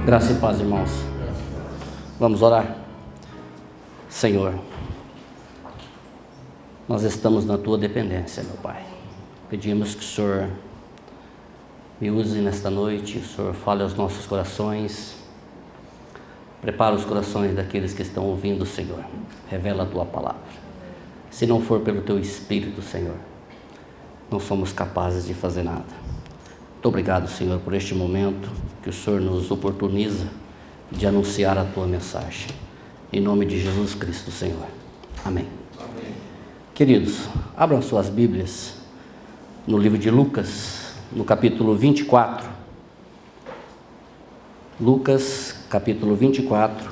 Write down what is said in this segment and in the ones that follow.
Graça e paz, irmãos. Vamos orar. Senhor, nós estamos na Tua dependência, meu Pai. Pedimos que o Senhor me use nesta noite, o Senhor fale aos nossos corações, prepara os corações daqueles que estão ouvindo, Senhor. Revela a Tua palavra. Se não for pelo Teu Espírito, Senhor, não somos capazes de fazer nada. Muito obrigado, Senhor, por este momento que o Senhor nos oportuniza de anunciar a Tua mensagem. Em nome de Jesus Cristo, Senhor. Amém. Amém. Queridos, abram suas Bíblias no livro de Lucas, no capítulo 24. Lucas, capítulo 24,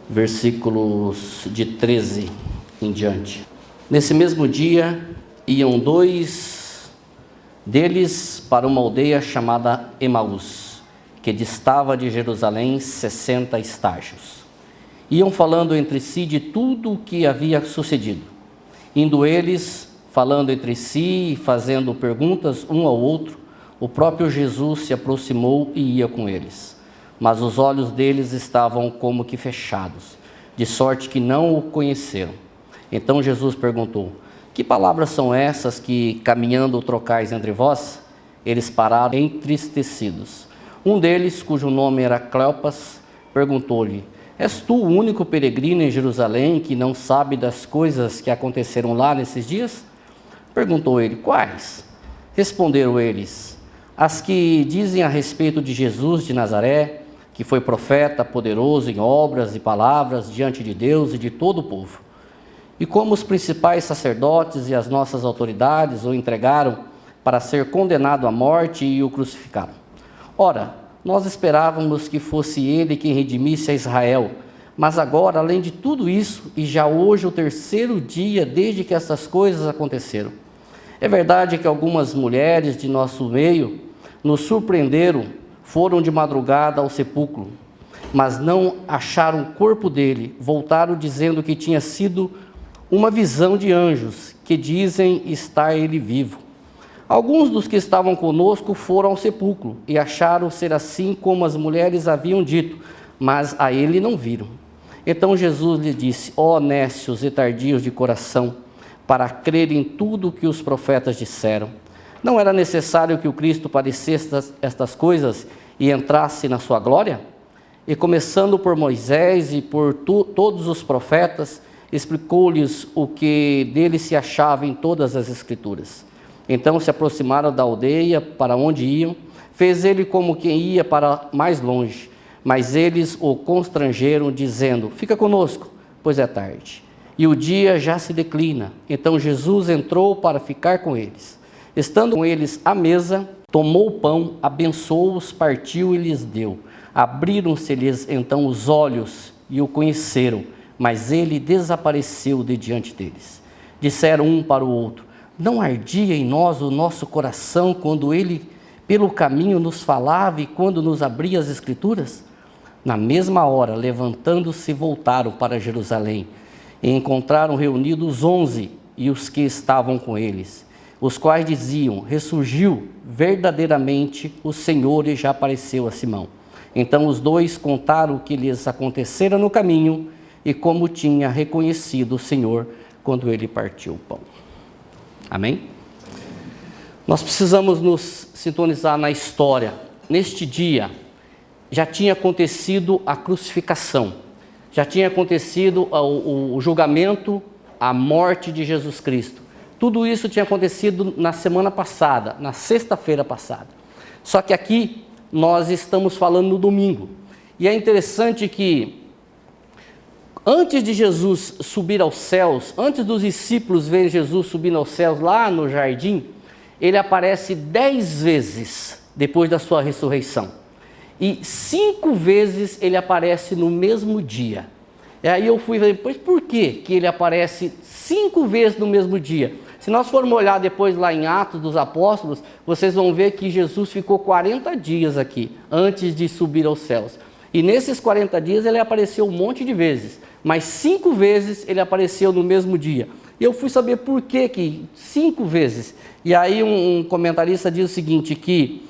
versículos de 13 em diante. Nesse mesmo dia, iam dois deles para uma aldeia chamada Emaús, que distava de Jerusalém 60 estágios. Iam falando entre si de tudo o que havia sucedido. Indo eles, falando entre si e fazendo perguntas um ao outro, o próprio Jesus se aproximou e ia com eles. Mas os olhos deles estavam como que fechados, de sorte que não o conheceram. Então Jesus perguntou: que palavras são essas que, caminhando, trocais entre vós? Eles pararam entristecidos. Um deles, cujo nome era Cleopas, perguntou-lhe: és tu o único peregrino em Jerusalém que não sabe das coisas que aconteceram lá nesses dias? Perguntou ele: quais? Responderam eles: as que dizem a respeito de Jesus de Nazaré, que foi profeta, poderoso em obras e palavras diante de Deus e de todo o povo. E como os principais sacerdotes e as nossas autoridades o entregaram para ser condenado à morte e o crucificaram. Ora, nós esperávamos que fosse ele quem redimisse a Israel, mas agora, além de tudo isso, e já hoje o terceiro dia desde que essas coisas aconteceram. É verdade que algumas mulheres de nosso meio nos surpreenderam, foram de madrugada ao sepulcro, mas não acharam o corpo dele, voltaram dizendo que tinha sido uma visão de anjos, que dizem estar ele vivo. Alguns dos que estavam conosco foram ao sepulcro e acharam ser assim como as mulheres haviam dito, mas a ele não viram. Então Jesus lhe disse: ó nécios e tardios de coração, para crer em tudo o que os profetas disseram. Não era necessário que o Cristo padecesse estas coisas e entrasse na sua glória? E começando por Moisés e por todos os profetas, explicou-lhes o que dele se achava em todas as Escrituras. Então se aproximaram da aldeia para onde iam, fez ele como quem ia para mais longe, mas eles o constrangeram, dizendo: fica conosco, pois é tarde, e o dia já se declina. Então Jesus entrou para ficar com eles. Estando com eles à mesa, tomou o pão, abençoou-os, partiu e lhes deu. Abriram-se-lhes então os olhos e o conheceram, mas ele desapareceu de diante deles. Disseram um para o outro: não ardia em nós o nosso coração quando ele pelo caminho nos falava e quando nos abria as Escrituras? Na mesma hora, levantando-se, voltaram para Jerusalém e encontraram reunidos 11 e os que estavam com eles, os quais diziam: ressurgiu verdadeiramente o Senhor e já apareceu a Simão. Então os dois contaram o que lhes acontecera no caminho e como tinha reconhecido o Senhor quando ele partiu o pão. Amém? Nós precisamos nos sintonizar na história. Neste dia, já tinha acontecido a crucificação, já tinha acontecido o julgamento, a morte de Jesus Cristo. Tudo isso tinha acontecido na semana passada, na sexta-feira passada. Só que aqui nós estamos falando no domingo. E é interessante que antes de Jesus subir aos céus, antes dos discípulos verem Jesus subindo aos céus lá no jardim, ele aparece 10 vezes depois da sua ressurreição. E 5 vezes ele aparece no mesmo dia. E aí eu fui ver, pois por que ele aparece 5 vezes no mesmo dia? Se nós formos olhar depois lá em Atos dos Apóstolos, vocês vão ver que Jesus ficou 40 dias aqui, antes de subir aos céus. E nesses 40 dias ele apareceu um monte de vezes, mas 5 vezes ele apareceu no mesmo dia. E eu fui saber por que 5 vezes. E aí um comentarista diz o seguinte, que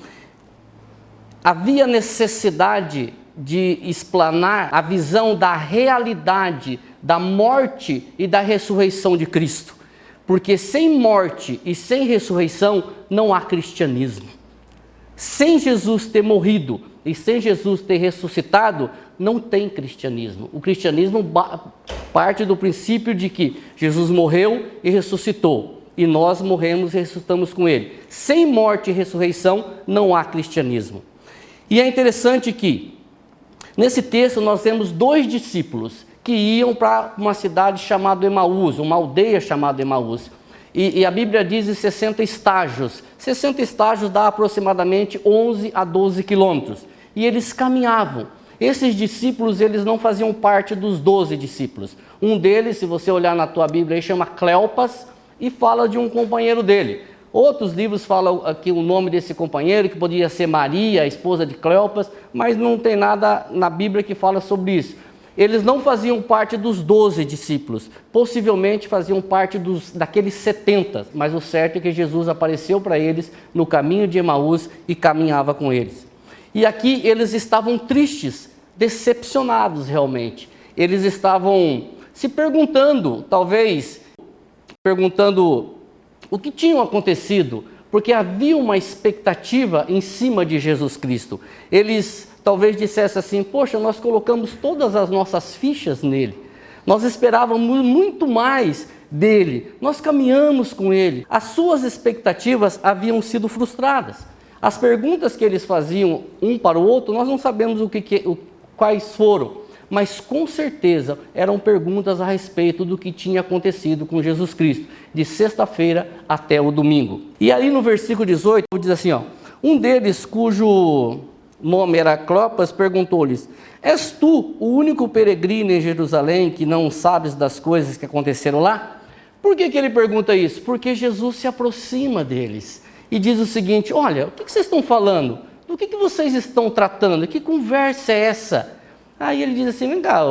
havia necessidade de explanar a visão da realidade da morte e da ressurreição de Cristo. Porque sem morte e sem ressurreição não há cristianismo. Sem Jesus ter morrido e sem Jesus ter ressuscitado, não tem cristianismo. O cristianismo parte do princípio de que Jesus morreu e ressuscitou, e nós morremos e ressuscitamos com ele. Sem morte e ressurreição, não há cristianismo. E é interessante que, nesse texto, nós temos 2 discípulos que iam para uma cidade chamada Emaús, uma aldeia chamada Emaús. E a Bíblia diz em 60 estágios. 60 estágios dá aproximadamente 11 a 12 quilômetros. E eles caminhavam. Esses discípulos, eles não faziam parte dos 12 discípulos. Um deles, se você olhar na tua Bíblia, aí, chama Cleopas e fala de um companheiro dele. Outros livros falam aqui o nome desse companheiro, que poderia ser Maria, a esposa de Cleopas, mas não tem nada na Bíblia que fala sobre isso. Eles não faziam parte dos 12 discípulos, possivelmente faziam parte daqueles 70, mas o certo é que Jesus apareceu para eles no caminho de Emaús e caminhava com eles. E aqui eles estavam tristes, decepcionados realmente. Eles estavam se perguntando, talvez, o que tinha acontecido, porque havia uma expectativa em cima de Jesus Cristo. Eles talvez dissessem assim: poxa, nós colocamos todas as nossas fichas nele, nós esperávamos muito mais dele, nós caminhamos com ele. As suas expectativas haviam sido frustradas. As perguntas que eles faziam um para o outro, nós não sabemos quais foram, mas com certeza eram perguntas a respeito do que tinha acontecido com Jesus Cristo, de sexta-feira até o domingo. E aí no versículo 18 diz assim, um deles, cujo nome era Cleopas, perguntou-lhes: és tu o único peregrino em Jerusalém que não sabes das coisas que aconteceram lá? Por que ele pergunta isso? Porque Jesus se aproxima deles e diz o seguinte: olha, o que vocês estão falando? Do que vocês estão tratando? Que conversa é essa? Aí ele diz assim: vem cá,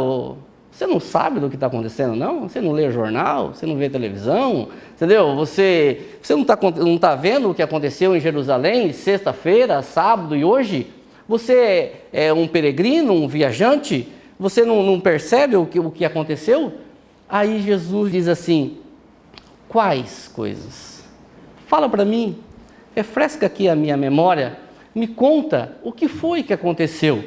você não sabe do que está acontecendo, não? Você não lê jornal? Você não vê televisão? Entendeu? Você não tá vendo o que aconteceu em Jerusalém, sexta-feira, sábado e hoje? Você é um peregrino, um viajante? Você não percebe o que aconteceu? Aí Jesus diz assim: quais coisas? Fala para mim, refresca aqui a minha memória, me conta o que foi que aconteceu.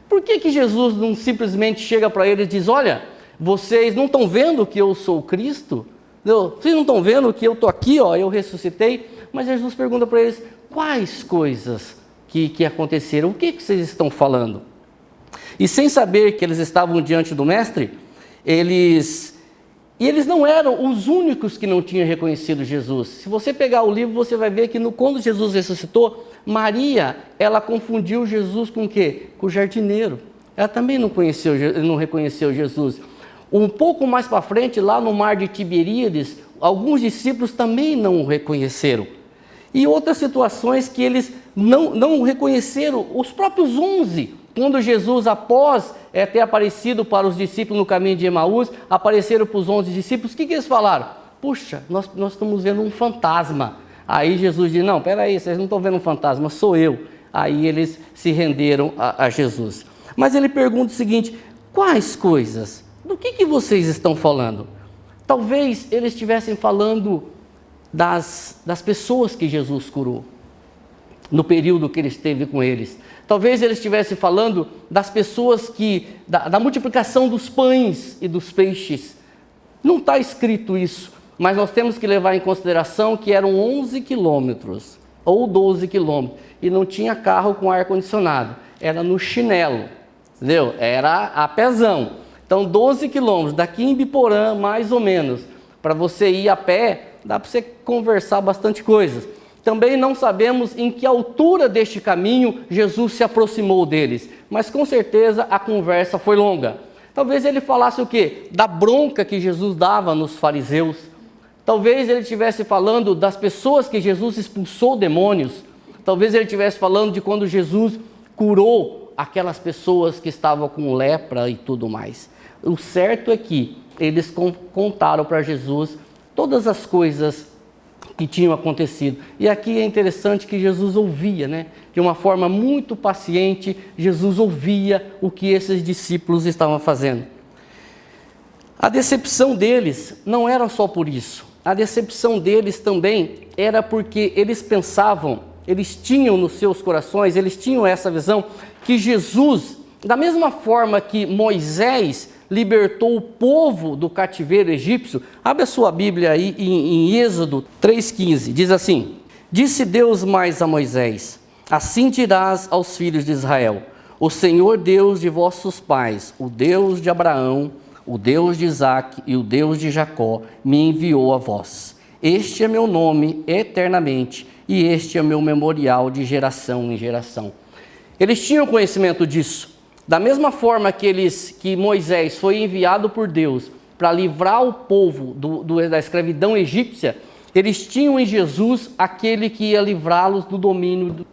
Por que Jesus não simplesmente chega para eles e diz: olha, vocês não estão vendo que eu sou Cristo? Vocês não estão vendo que eu estou aqui, eu ressuscitei? Mas Jesus pergunta para eles: quais coisas que aconteceram? O que vocês estão falando? E sem saber que eles estavam diante do Mestre, eles não eram os únicos que não tinham reconhecido Jesus. Se você pegar o livro, você vai ver que quando Jesus ressuscitou, Maria, ela confundiu Jesus com o quê? Com o jardineiro. Ela também não reconheceu Jesus. Um pouco mais para frente, lá no mar de Tiberíades, alguns discípulos também não o reconheceram. E outras situações que eles não reconheceram, os próprios 11, quando Jesus, após ter aparecido para os discípulos no caminho de Emaús, apareceram para os 11 discípulos, o que eles falaram? Puxa, nós estamos vendo um fantasma. Aí Jesus diz: não, peraí, vocês não estão vendo um fantasma, sou eu. Aí eles se renderam a Jesus. Mas ele pergunta o seguinte: quais coisas? Do que vocês estão falando? Talvez eles estivessem falando das pessoas que Jesus curou, no período que ele esteve com eles. Talvez ele estivesse falando das pessoas da multiplicação dos pães e dos peixes. Não está escrito isso, mas nós temos que levar em consideração que eram 11 quilômetros ou 12 quilômetros e não tinha carro com ar-condicionado, era no chinelo, entendeu? Era a pezão. Então 12 quilômetros, daqui em Biporã mais ou menos, para você ir a pé, dá para você conversar bastante coisas. Também não sabemos em que altura deste caminho Jesus se aproximou deles, mas com certeza a conversa foi longa. Talvez ele falasse o quê? Da bronca que Jesus dava nos fariseus. Talvez ele estivesse falando das pessoas que Jesus expulsou demônios. Talvez ele estivesse falando de quando Jesus curou aquelas pessoas que estavam com lepra e tudo mais. O certo é que eles contaram para Jesus todas as coisas que tinham acontecido. E aqui é interessante que Jesus ouvia, né? De uma forma muito paciente, Jesus ouvia o que esses discípulos estavam fazendo. A decepção deles não era só por isso. A decepção deles também era porque eles pensavam, eles tinham nos seus corações, eles tinham essa visão que Jesus, da mesma forma que Moisés libertou o povo do cativeiro egípcio. Abre a sua Bíblia aí em Êxodo 3,15, diz assim: disse Deus mais a Moisés: assim dirás aos filhos de Israel: o Senhor Deus de vossos pais, o Deus de Abraão, o Deus de Isaque e o Deus de Jacó, me enviou a vós. Este é meu nome eternamente, e este é meu memorial de geração em geração. Eles tinham conhecimento disso. Da mesma forma que Moisés foi enviado por Deus para livrar o povo da escravidão egípcia, eles tinham em Jesus aquele que ia livrá-los do domínio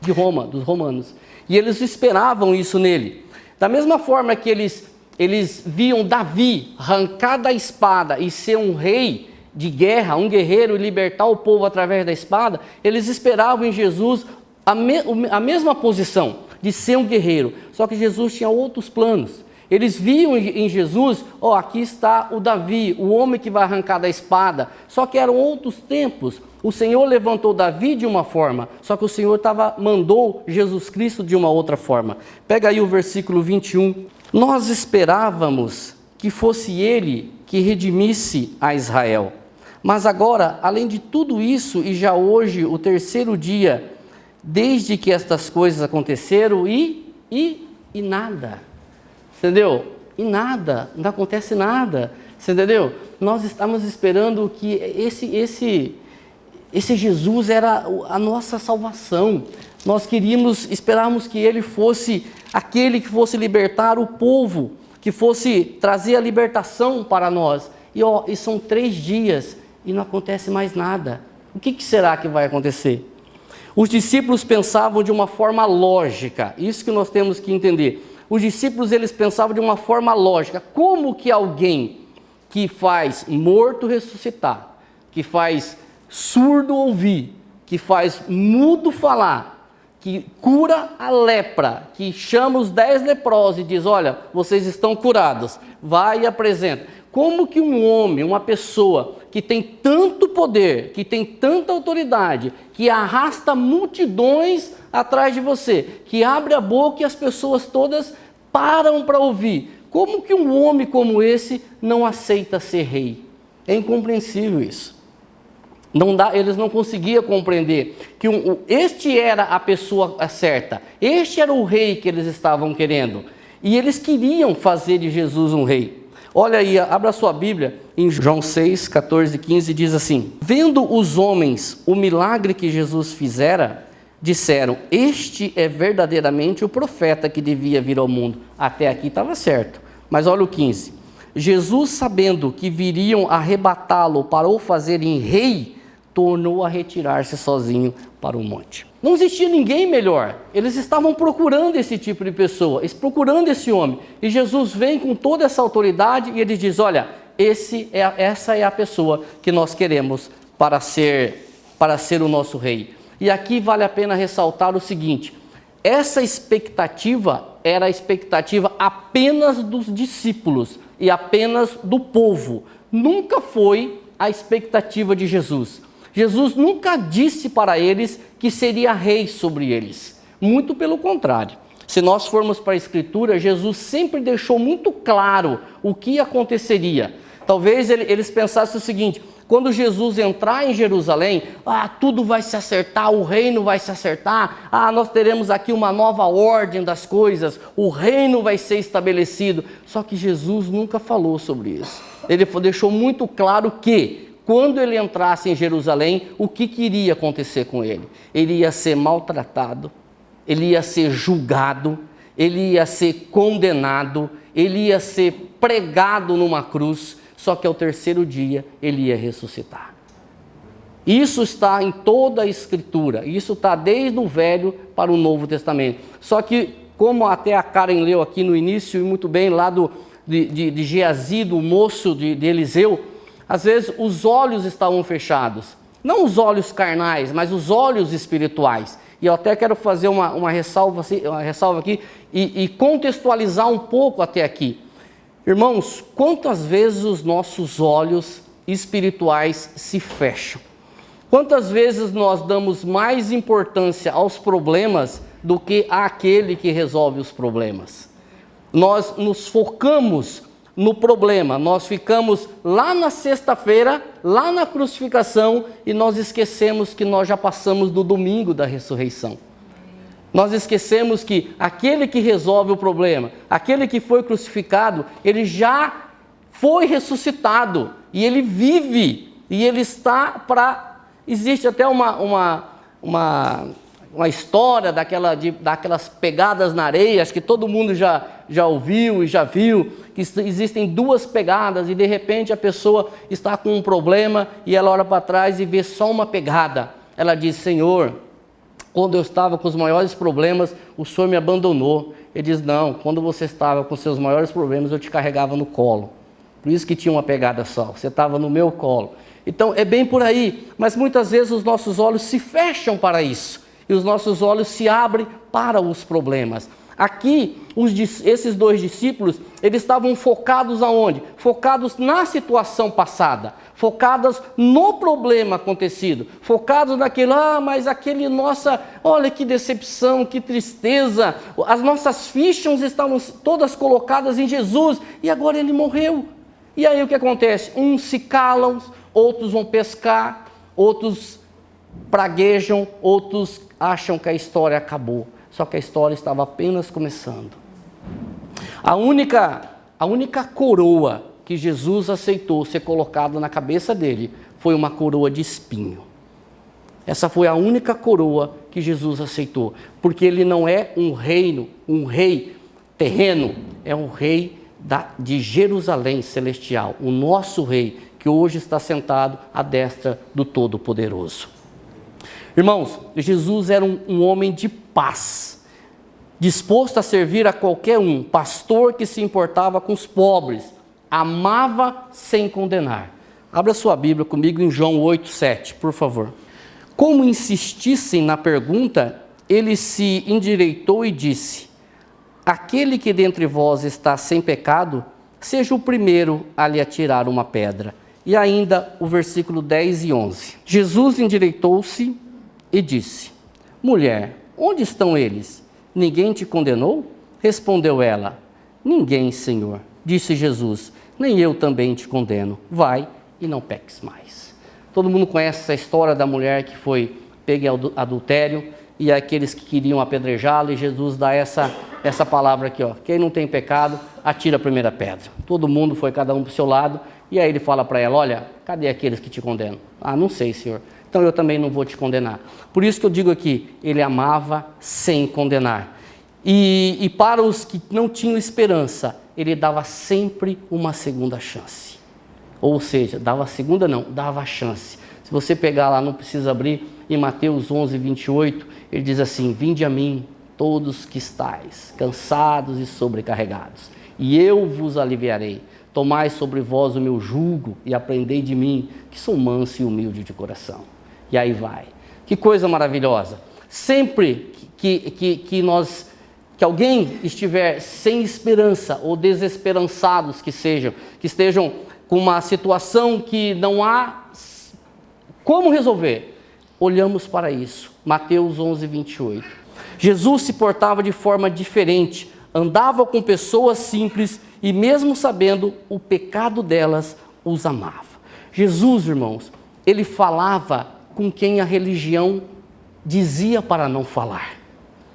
de Roma, dos romanos. E eles esperavam isso nele. Da mesma forma que eles viam Davi arrancar da espada e ser um rei de guerra, um guerreiro, e libertar o povo através da espada, eles esperavam em Jesus a mesma posição de ser um guerreiro, só que Jesus tinha outros planos. Eles viam em Jesus, aqui está o Davi, o homem que vai arrancar da espada, só que eram outros tempos. O Senhor levantou Davi de uma forma, só que o Senhor mandou Jesus Cristo de uma outra forma. Pega aí o versículo 21. Nós esperávamos que fosse Ele que redimisse a Israel. Mas agora, além de tudo isso, e já hoje, o terceiro dia, desde que estas coisas aconteceram, e nada, entendeu? E nada, não acontece nada, você entendeu? Nós estamos esperando que esse Jesus era a nossa salvação. Nós esperávamos que Ele fosse aquele que fosse libertar o povo, que fosse trazer a libertação para nós. E são 3 dias e não acontece mais nada. O que será que vai acontecer? Os discípulos pensavam de uma forma lógica, isso que nós temos que entender. Os discípulos, eles pensavam de uma forma lógica. Como que alguém que faz morto ressuscitar, que faz surdo ouvir, que faz mudo falar, que cura a lepra, que chama os 10 leprosos e diz: olha, vocês estão curados, vai e apresenta. Como que um homem, uma pessoa que tem tanto poder, que tem tanta autoridade, que arrasta multidões atrás de você, que abre a boca e as pessoas todas param para ouvir, como que um homem como esse não aceita ser rei? É incompreensível isso. Eles não conseguiam compreender que este era a pessoa certa, este era o rei que eles estavam querendo, e eles queriam fazer de Jesus um rei. Olha aí, abra a sua Bíblia, em João 6, 14 e 15, diz assim: vendo os homens o milagre que Jesus fizera, disseram: este é verdadeiramente o profeta que devia vir ao mundo. Até aqui estava certo, mas olha o 15. Jesus, sabendo que viriam arrebatá-lo para o fazerem rei, tornou a retirar-se sozinho para o monte. Não existia ninguém melhor. Eles estavam procurando esse tipo de pessoa, procurando esse homem. E Jesus vem com toda essa autoridade e ele diz: olha, essa é a pessoa que nós queremos para ser o nosso rei. E aqui vale a pena ressaltar o seguinte: essa expectativa era a expectativa apenas dos discípulos e apenas do povo. Nunca foi a expectativa de Jesus. Jesus nunca disse para eles que seria rei sobre eles. Muito pelo contrário. Se nós formos para a Escritura, Jesus sempre deixou muito claro o que aconteceria. Talvez eles pensassem o seguinte: quando Jesus entrar em Jerusalém, tudo vai se acertar, o reino vai se acertar, nós teremos aqui uma nova ordem das coisas, o reino vai ser estabelecido. Só que Jesus nunca falou sobre isso. Ele deixou muito claro que, quando ele entrasse em Jerusalém, o que iria acontecer com ele? Ele ia ser maltratado, ele ia ser julgado, ele ia ser condenado, ele ia ser pregado numa cruz, só que ao terceiro dia ele ia ressuscitar. Isso está em toda a Escritura, isso está desde o Velho para o Novo Testamento. Só que, como até a Karen leu aqui no início, e muito bem, lá de Geazi, do moço de Eliseu, às vezes os olhos estavam fechados. Não os olhos carnais, mas os olhos espirituais. E eu até quero fazer uma ressalva aqui e contextualizar um pouco até aqui. Irmãos, quantas vezes os nossos olhos espirituais se fecham? Quantas vezes nós damos mais importância aos problemas do que àquele que resolve os problemas? Nós nos focamos no problema, nós ficamos lá na sexta-feira, lá na crucificação, e nós esquecemos que nós já passamos do domingo da ressurreição. Nós esquecemos que aquele que resolve o problema, aquele que foi crucificado, ele já foi ressuscitado, e ele vive, e ele está para... Existe até uma história daquelas pegadas na areia, acho que todo mundo já ouviu e já viu, que existem duas pegadas e de repente a pessoa está com um problema e ela olha para trás e vê só uma pegada. Ela diz: Senhor, quando eu estava com os maiores problemas, o Senhor me abandonou. Ele diz: não, quando você estava com seus maiores problemas, eu te carregava no colo. Por isso que tinha uma pegada só, você estava no meu colo. Então é bem por aí, mas muitas vezes os nossos olhos se fecham para isso. E os nossos olhos se abrem para os problemas. Aqui, esses dois discípulos, eles estavam focados aonde? Focados na situação passada, focados no problema acontecido, focados naquilo, mas aquele, nossa, olha que decepção, que tristeza, as nossas fichas estavam todas colocadas em Jesus, e agora ele morreu. E aí o que acontece? Uns se calam, outros vão pescar, outros praguejam, outros acham que a história acabou. Só que a história estava apenas começando. A única coroa que Jesus aceitou ser colocada na cabeça dele foi uma coroa de espinho. Essa foi a única coroa que Jesus aceitou, porque ele não é um rei terreno, é um rei de Jerusalém celestial, o nosso rei, que hoje está sentado à destra do Todo-Poderoso. Irmãos, Jesus era um homem de paz, disposto a servir a qualquer um, pastor que se importava com os pobres, amava sem condenar. Abra sua Bíblia comigo em João 8:7, por favor. Como insistissem na pergunta, ele se endireitou e disse: aquele que dentre vós está sem pecado, seja o primeiro a lhe atirar uma pedra. E ainda o versículo 10 e 11. Jesus endireitou-se e disse: mulher, onde estão eles? Ninguém te condenou? Respondeu ela: ninguém, Senhor. Disse Jesus: nem eu também te condeno. Vai e não peques mais. Todo mundo conhece essa história da mulher que foi pega em adultério e aqueles que queriam apedrejá-la, e Jesus dá essa palavra aqui, ó: quem não tem pecado, atira a primeira pedra. Todo mundo foi, cada um para o seu lado, e aí ele fala para ela: olha, cadê aqueles que te condenam? Ah, não sei, Senhor. Então eu também não vou te condenar. Por isso que eu digo aqui, ele amava sem condenar. E para os que não tinham esperança, ele dava sempre uma segunda chance. Ou seja, dava a chance. Se você pegar lá, não precisa abrir, em Mateus 11:28, ele diz assim: vinde a mim, todos que estáis cansados e sobrecarregados, e eu vos aliviarei. Tomai sobre vós o meu jugo e aprendei de mim, que sou manso e humilde de coração. E aí vai. Que coisa maravilhosa. Sempre que alguém estiver sem esperança ou desesperançados que estejam com uma situação que não há como resolver, olhamos para isso. Mateus 11:28. Jesus se portava de forma diferente, andava com pessoas simples e mesmo sabendo o pecado delas, os amava. Jesus, irmãos, ele falava com quem a religião dizia para não falar.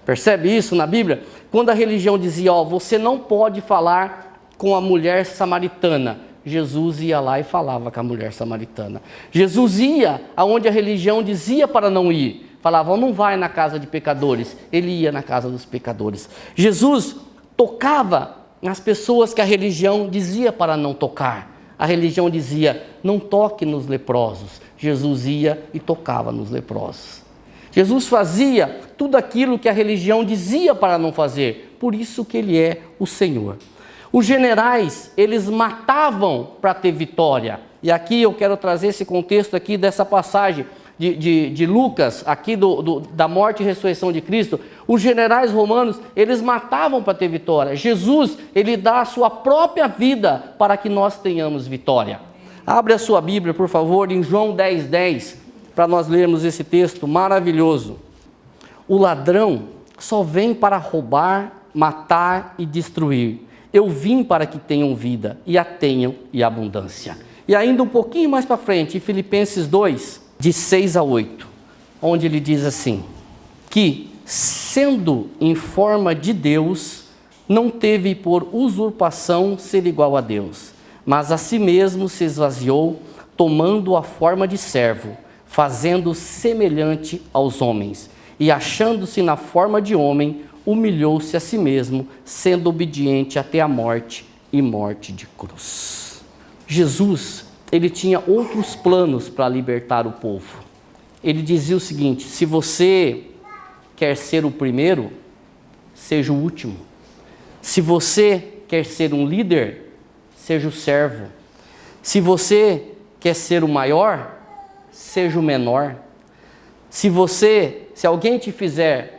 Percebe isso na Bíblia? Quando a religião dizia: você não pode falar com a mulher samaritana, Jesus ia lá e falava com a mulher samaritana. Jesus ia aonde a religião dizia para não ir. Falava: não vai na casa de pecadores. Ele ia na casa dos pecadores. Jesus tocava nas pessoas que a religião dizia para não tocar. A religião dizia: não toque nos leprosos. Jesus ia e tocava nos leprosos. Jesus fazia tudo aquilo que a religião dizia para não fazer. Por isso que ele é o Senhor. Os generais, eles matavam para ter vitória. E aqui eu quero trazer esse contexto aqui dessa passagem. de Lucas, aqui da morte e ressurreição de Cristo, os generais romanos, eles matavam para ter vitória. Jesus, ele dá a sua própria vida para que nós tenhamos vitória. Abre a sua Bíblia, por favor, em João 10:10, para nós lermos esse texto maravilhoso. O ladrão só vem para roubar, matar e destruir. Eu vim para que tenham vida e a tenham em abundância. E ainda um pouquinho mais para frente, em Filipenses 2, de 6 a 8, onde ele diz assim, que sendo em forma de Deus, não teve por usurpação ser igual a Deus, mas a si mesmo se esvaziou, tomando a forma de servo, fazendo semelhante aos homens, e achando-se na forma de homem, humilhou-se a si mesmo, sendo obediente até a morte e morte de cruz. Jesus, ele tinha outros planos para libertar o povo. Ele dizia o seguinte: se você quer ser o primeiro, seja o último. Se você quer ser um líder, seja o servo. Se você quer ser o maior, seja o menor. Se alguém te fizer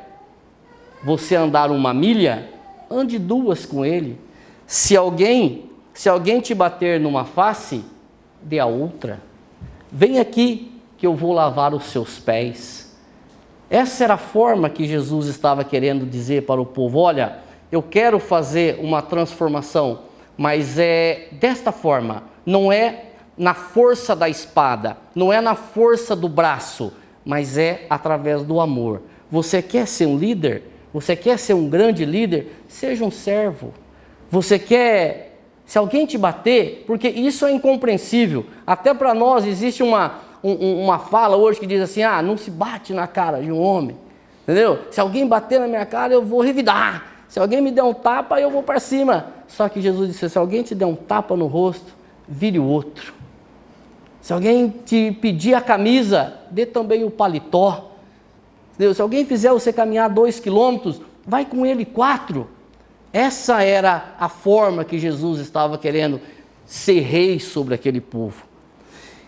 você andar 1 milha, ande 2 com ele. Se alguém te bater numa face, dê a outra. Vem aqui que eu vou lavar os seus pés. Essa era a forma que Jesus estava querendo dizer para o povo: olha, eu quero fazer uma transformação, mas é desta forma, não é na força da espada, não é na força do braço, mas é através do amor. Você quer ser um líder? Você quer ser um grande líder? Seja um servo. Você quer, se alguém te bater, porque isso é incompreensível, até para nós existe uma fala hoje que diz assim: ah, não se bate na cara de um homem, entendeu? Se alguém bater na minha cara, eu vou revidar. Se alguém me der um tapa, eu vou para cima. Só que Jesus disse: se alguém te der um tapa no rosto, vire o outro. Se alguém te pedir a camisa, dê também o paletó. Se alguém fizer você caminhar 2 quilômetros, vai com ele 4. Essa era a forma que Jesus estava querendo ser rei sobre aquele povo.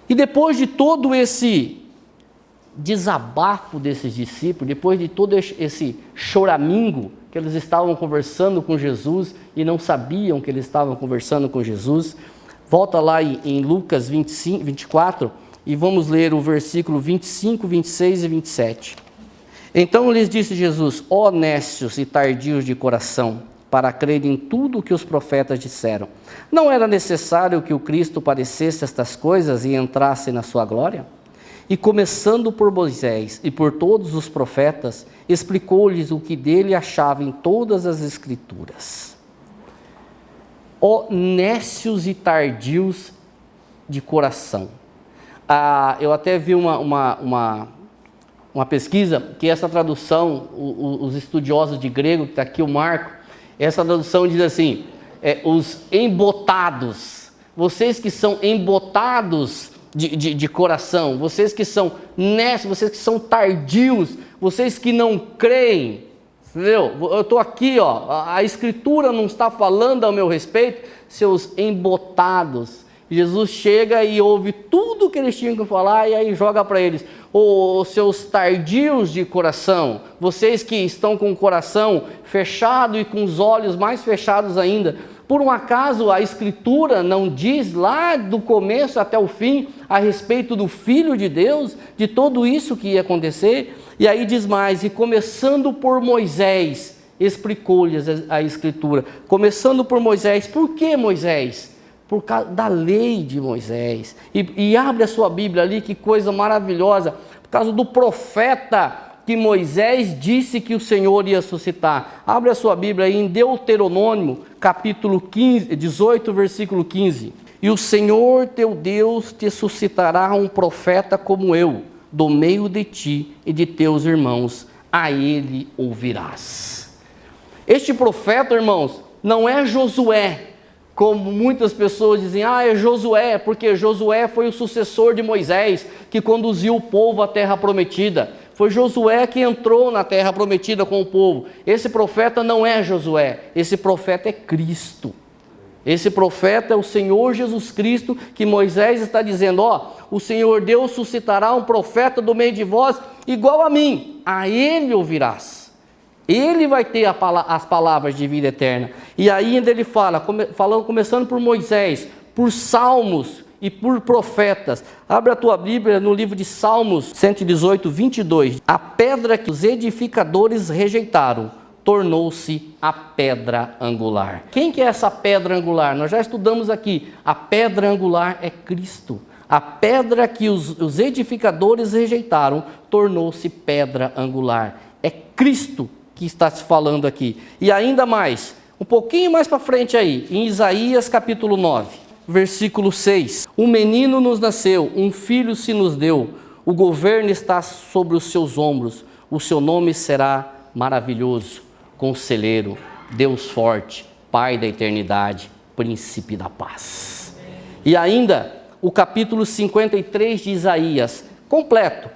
E depois de todo esse desabafo desses discípulos, depois de todo esse choramingo que eles estavam conversando com Jesus e não sabiam que eles estavam conversando com Jesus, volta lá em Lucas 24 e vamos ler o versículo 25, 26 e 27. Então lhes disse Jesus: ó nécios e tardios de coração, para crer em tudo o que os profetas disseram. Não era necessário que o Cristo padecesse estas coisas e entrasse na sua glória? E começando por Moisés e por todos os profetas, explicou-lhes o que dele achava em todas as Escrituras. Ó nécios e tardios de coração. Eu até vi uma pesquisa que essa tradução, os estudiosos de grego, que está aqui o Marco, essa tradução diz assim: os embotados, vocês que são embotados de coração, vocês que são nécios, vocês que são tardios, vocês que não creem, entendeu? Eu estou aqui, ó, a Escritura não está falando ao meu respeito, seus embotados. Jesus chega e ouve tudo o que eles tinham que falar e aí joga para eles: os seus tardios de coração, vocês que estão com o coração fechado e com os olhos mais fechados ainda. Por um acaso a Escritura não diz lá do começo até o fim a respeito do Filho de Deus, de tudo isso que ia acontecer? E aí diz mais: e começando por Moisés, explicou-lhes a Escritura. Começando por Moisés. Por que Moisés? Por causa da lei de Moisés. E abre a sua Bíblia ali, que coisa maravilhosa. Por causa do profeta que Moisés disse que o Senhor ia suscitar. Abre a sua Bíblia aí em Deuteronômio, capítulo 18, versículo 15. E o Senhor teu Deus te suscitará um profeta como eu, do meio de ti e de teus irmãos. A ele ouvirás. Este profeta, irmãos, não é Josué, como muitas pessoas dizem: é Josué, porque Josué foi o sucessor de Moisés, que conduziu o povo à terra prometida. Foi Josué que entrou na terra prometida com o povo. Esse profeta não é Josué, esse profeta é Cristo. Esse profeta é o Senhor Jesus Cristo, que Moisés está dizendo: o Senhor Deus suscitará um profeta do meio de vós, igual a mim, a ele ouvirás. Ele vai ter as palavras de vida eterna. E ainda ele fala, começando por Moisés, por salmos e por profetas. Abre a tua Bíblia no livro de Salmos 118, 22. A pedra que os edificadores rejeitaram tornou-se a pedra angular. Quem que é essa pedra angular? Nós já estudamos aqui. A pedra angular é Cristo. A pedra que os edificadores rejeitaram tornou-se pedra angular. É Cristo que está se falando aqui. E ainda mais, um pouquinho mais para frente aí, em Isaías capítulo 9, versículo 6. Um menino nos nasceu, um filho se nos deu, o governo está sobre os seus ombros, o seu nome será maravilhoso, conselheiro, Deus forte, Pai da eternidade, príncipe da paz. E ainda o capítulo 53 de Isaías, completo,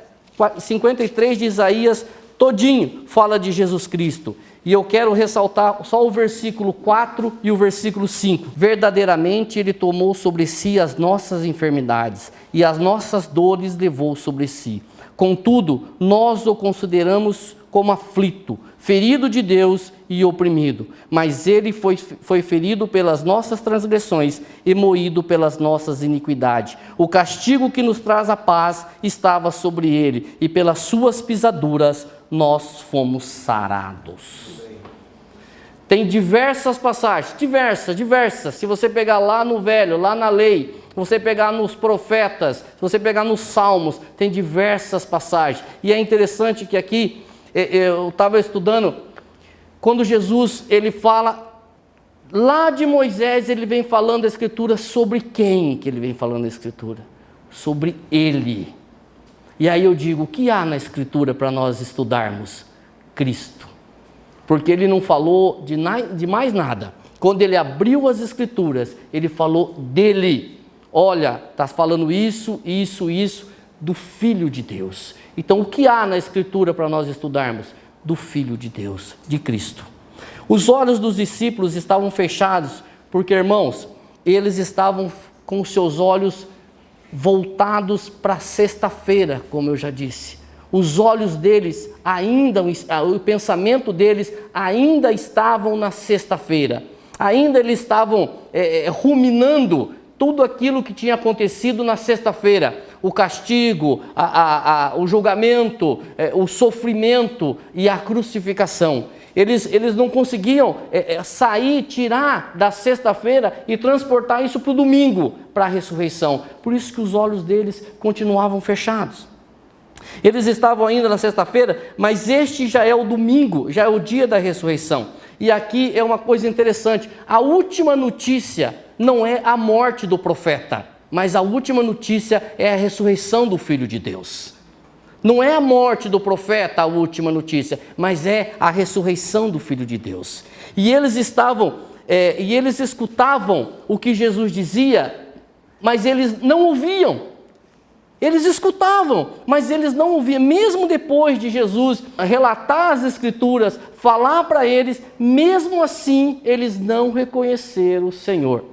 53 de Isaías, todinho fala de Jesus Cristo. E eu quero ressaltar só o versículo 4 e o versículo 5. Verdadeiramente ele tomou sobre si as nossas enfermidades e as nossas dores levou sobre si. Contudo, nós o consideramos como aflito, ferido de Deus e oprimido. Mas ele foi ferido pelas nossas transgressões e moído pelas nossas iniquidades. O castigo que nos traz a paz estava sobre ele, e pelas suas pisaduras nós fomos sarados. Tem diversas passagens, diversas. Se você pegar lá no Velho, lá na lei, se você pegar nos profetas, se você pegar nos salmos, tem diversas passagens. E é interessante que aqui, eu estava estudando, quando Jesus ele fala, lá de Moisés ele vem falando a Escritura sobre quem que ele vem falando a Escritura? Sobre ele. E aí eu digo, o que há na Escritura para nós estudarmos? Cristo. Porque ele não falou de mais nada. Quando ele abriu as Escrituras, ele falou dele. Olha, está falando isso, do Filho de Deus. Então o que há na Escritura para nós estudarmos? Do Filho de Deus, de Cristo. Os olhos dos discípulos estavam fechados, porque, irmãos, eles estavam com os seus olhos voltados para sexta-feira, como eu já disse. Os olhos deles o pensamento deles ainda estavam na sexta-feira. Ainda eles estavam ruminando tudo aquilo que tinha acontecido na sexta-feira. O castigo, o julgamento, o sofrimento e a crucificação. Eles não conseguiam tirar da sexta-feira e transportar isso para o domingo, para a ressurreição. Por isso que os olhos deles continuavam fechados. Eles estavam ainda na sexta-feira, mas este já é o domingo, já é o dia da ressurreição. E aqui é uma coisa interessante, a última notícia não é a morte do profeta, mas a última notícia é a ressurreição do Filho de Deus. Não é a morte do profeta a última notícia, mas é a ressurreição do Filho de Deus. E eles eles escutavam o que Jesus dizia, mas eles não ouviam. Eles escutavam, mas eles não ouviam. Mesmo depois de Jesus relatar as Escrituras, falar para eles, mesmo assim eles não reconheceram o Senhor.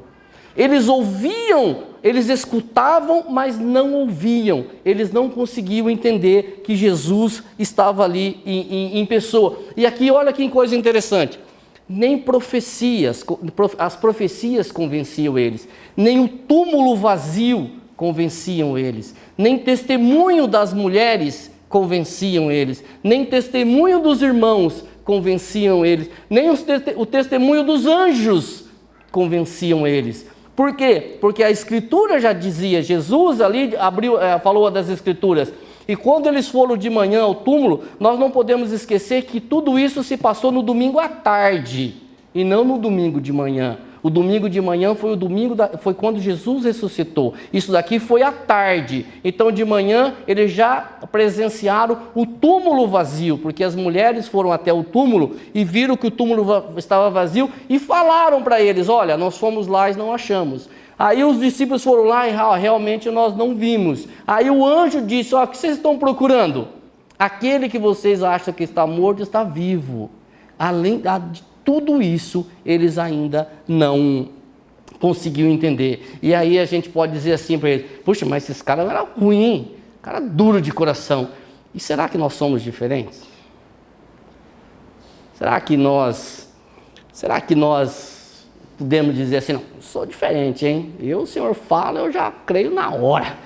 Eles ouviam, eles escutavam, mas não ouviam. Eles não conseguiam entender que Jesus estava ali em pessoa. E aqui, olha que coisa interessante. Nem as profecias convenciam eles. Nem o túmulo vazio convenciam eles. Nem testemunho das mulheres convenciam eles. Nem testemunho dos irmãos convenciam eles. Nem o testemunho dos anjos convenciam eles. Por quê? Porque a Escritura já dizia, Jesus ali falou das Escrituras, e quando eles foram de manhã ao túmulo, nós não podemos esquecer que tudo isso se passou no domingo à tarde, e não no domingo de manhã. O domingo de manhã foi quando Jesus ressuscitou. Isso daqui foi à tarde. Então de manhã eles já presenciaram o túmulo vazio, porque as mulheres foram até o túmulo e viram que o túmulo estava vazio e falaram para eles, olha, nós fomos lá e não achamos. Aí os discípulos foram lá e realmente nós não vimos. Aí o anjo disse, o que vocês estão procurando? Aquele que vocês acham que está morto está vivo. Além de tudo isso, eles ainda não conseguiu entender. E aí a gente pode dizer assim para ele: puxa, mas esses caras eram ruins, hein? Cara duro de coração. E será que nós somos diferentes? Será que nós podemos dizer assim: não, eu sou diferente, hein? O Senhor fala, eu já creio na hora.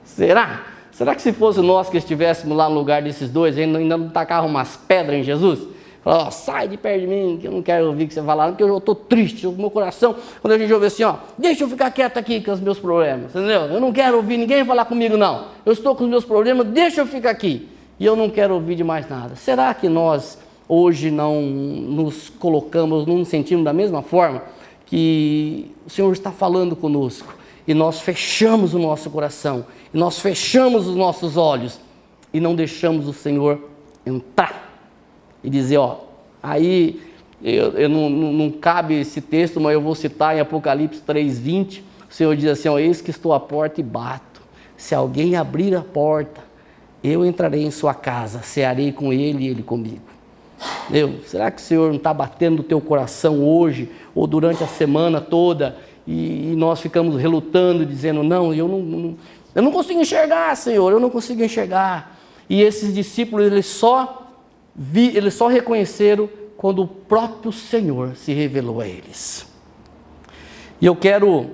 Será? Será que se fosse nós que estivéssemos lá no lugar desses dois, ainda não tacavam umas pedras em Jesus? Falavam: sai de perto de mim, que eu não quero ouvir o que você falar, porque eu estou triste, o meu coração, quando a gente ouve assim, deixa eu ficar quieto aqui com os meus problemas, entendeu? Eu não quero ouvir ninguém falar comigo, não. Eu estou com os meus problemas, deixa eu ficar aqui. E eu não quero ouvir de mais nada. Será que nós hoje não nos colocamos, não nos sentimos da mesma forma que o Senhor está falando conosco e nós fechamos o nosso coração, e nós fechamos os nossos olhos e não deixamos o Senhor entrar e dizer: aí não cabe esse texto, mas eu vou citar em Apocalipse 3:20, o Senhor diz assim: eis que estou à porta e bato, se alguém abrir a porta, eu entrarei em sua casa, cearei com ele e ele comigo. Será que o Senhor não está batendo no teu coração hoje, ou durante a semana toda, e nós ficamos relutando, dizendo: não, eu não consigo enxergar, Senhor, eu não consigo enxergar. E esses discípulos, eles só reconheceram quando o próprio Senhor se revelou a eles. E eu quero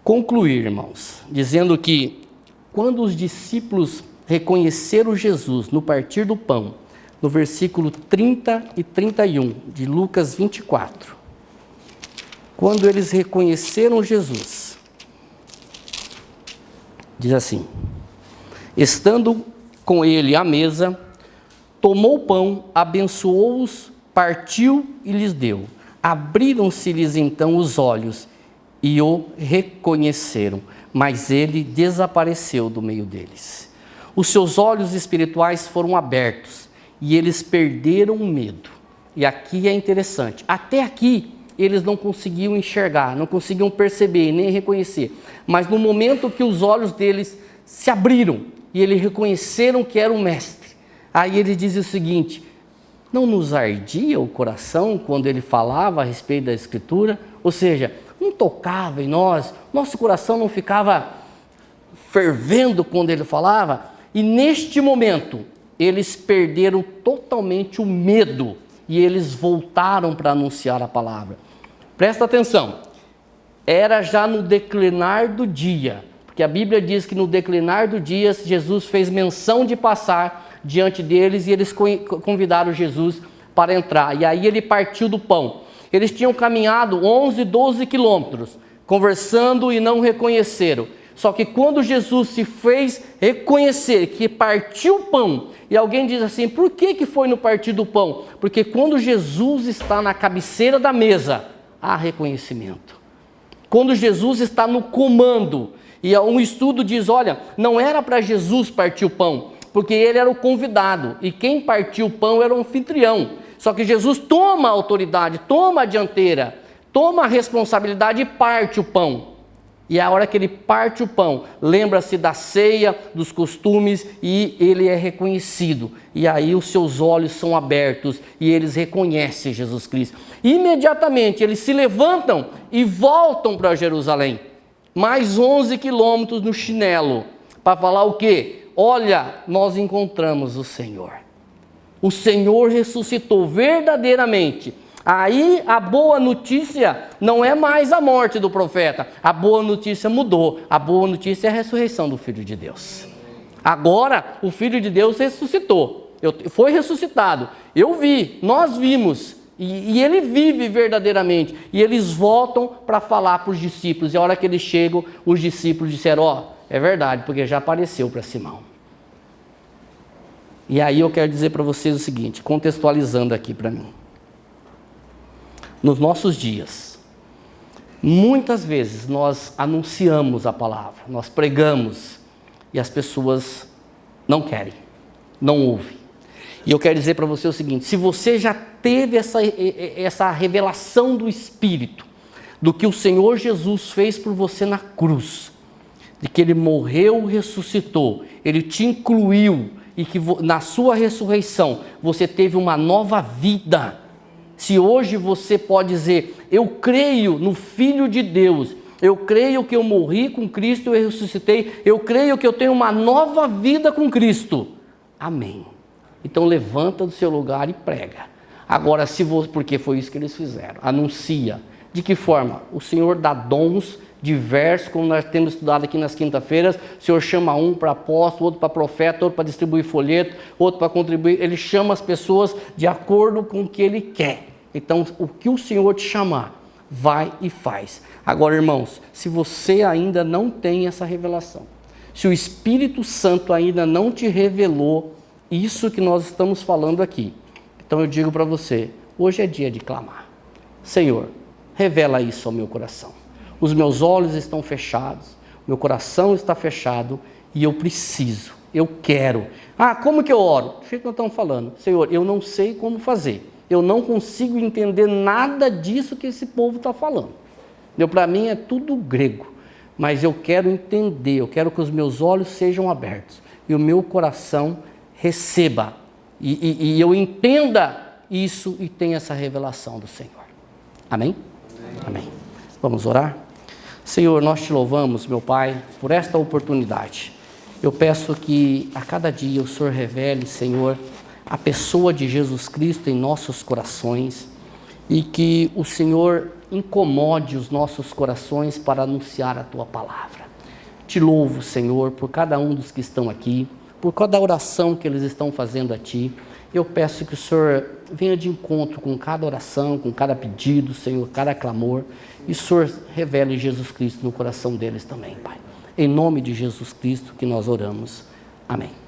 concluir, irmãos, dizendo que quando os discípulos reconheceram Jesus no partir do pão, no versículo 30 e 31 de Lucas 24, quando eles reconheceram Jesus, diz assim: estando com ele à mesa, tomou o pão, abençoou-os, partiu e lhes deu. Abriram-se-lhes então os olhos e o reconheceram, mas ele desapareceu do meio deles. Os seus olhos espirituais foram abertos e eles perderam o medo. E aqui é interessante, até aqui eles não conseguiam enxergar, não conseguiam perceber, nem reconhecer. Mas no momento que os olhos deles se abriram e eles reconheceram que era o Mestre, aí ele diz o seguinte: não nos ardia o coração quando ele falava a respeito da Escritura? Ou seja, não tocava em nós, nosso coração não ficava fervendo quando ele falava? E neste momento, eles perderam totalmente o medo e eles voltaram para anunciar a palavra. Presta atenção, era já no declinar do dia, porque a Bíblia diz que no declinar do dia, Jesus fez menção de passar diante deles e eles convidaram Jesus para entrar. E aí ele partiu do pão. Eles tinham caminhado 11, 12 quilômetros, conversando e não reconheceram. Só que quando Jesus se fez reconhecer que partiu o pão, e alguém diz assim: por que foi no partir do pão? Porque quando Jesus está na cabeceira da mesa, há reconhecimento. Quando Jesus está no comando, e um estudo diz: olha, não era para Jesus partir o pão, porque ele era o convidado, e quem partiu o pão era o anfitrião. Só que Jesus toma a autoridade, toma a dianteira, toma a responsabilidade e parte o pão. E a hora que ele parte o pão, lembra-se da ceia, dos costumes, e ele é reconhecido. E aí os seus olhos são abertos e eles reconhecem Jesus Cristo. Imediatamente eles se levantam e voltam para Jerusalém. Mais 11 quilômetros no chinelo, para falar o quê? Olha, nós encontramos o Senhor. O Senhor ressuscitou verdadeiramente. Aí a boa notícia não é mais a morte do profeta. A boa notícia mudou. A boa notícia é a ressurreição do Filho de Deus. Agora o Filho de Deus ressuscitou. Foi ressuscitado. Eu vi, nós vimos. E ele vive verdadeiramente. E eles voltam para falar para os discípulos. E a hora que eles chegam, os discípulos disseram: é verdade, porque já apareceu para Simão. E aí eu quero dizer para vocês o seguinte, contextualizando aqui para mim. Nos nossos dias, muitas vezes nós anunciamos a palavra, nós pregamos e as pessoas não querem, não ouvem. E eu quero dizer para você o seguinte: se você já teve essa revelação do Espírito, do que o Senhor Jesus fez por você na cruz, de que Ele morreu, ressuscitou, Ele te incluiu e que na sua ressurreição você teve uma nova vida. Se hoje você pode dizer, eu creio no Filho de Deus, eu creio que eu morri com Cristo e eu ressuscitei, eu creio que eu tenho uma nova vida com Cristo. Amém. Então levanta do seu lugar e prega. Agora, porque foi isso que eles fizeram, anuncia. De que forma? O Senhor dá dons diversos, como nós temos estudado aqui nas quinta-feiras. O Senhor chama um para apóstolo, outro para profeta, outro para distribuir folheto, outro para contribuir. Ele chama as pessoas de acordo com o que Ele quer. Então, o que o Senhor te chamar, vai e faz. Agora, irmãos, se você ainda não tem essa revelação, se o Espírito Santo ainda não te revelou isso que nós estamos falando aqui, então eu digo para você, hoje é dia de clamar. Senhor, revela isso ao meu coração. Os meus olhos estão fechados, meu coração está fechado e eu preciso, eu quero. Ah, como que eu oro? Do jeito que nós estamos falando. Senhor, eu não sei como fazer. Eu não consigo entender nada disso que esse povo está falando. Para mim é tudo grego. Mas eu quero entender, eu quero que os meus olhos sejam abertos e o meu coração receba. E eu entenda isso e tenha essa revelação do Senhor. Amém? Amém. Vamos orar? Senhor, nós te louvamos, meu Pai, por esta oportunidade. Eu peço que a cada dia o Senhor revele, Senhor, a pessoa de Jesus Cristo em nossos corações e que o Senhor incomode os nossos corações para anunciar a Tua palavra. Te louvo, Senhor, por cada um dos que estão aqui, por cada oração que eles estão fazendo a Ti. Eu peço que o Senhor venha de encontro com cada oração, com cada pedido, Senhor, cada clamor, e o Senhor revele Jesus Cristo no coração deles também, Pai. Em nome de Jesus Cristo que nós oramos. Amém.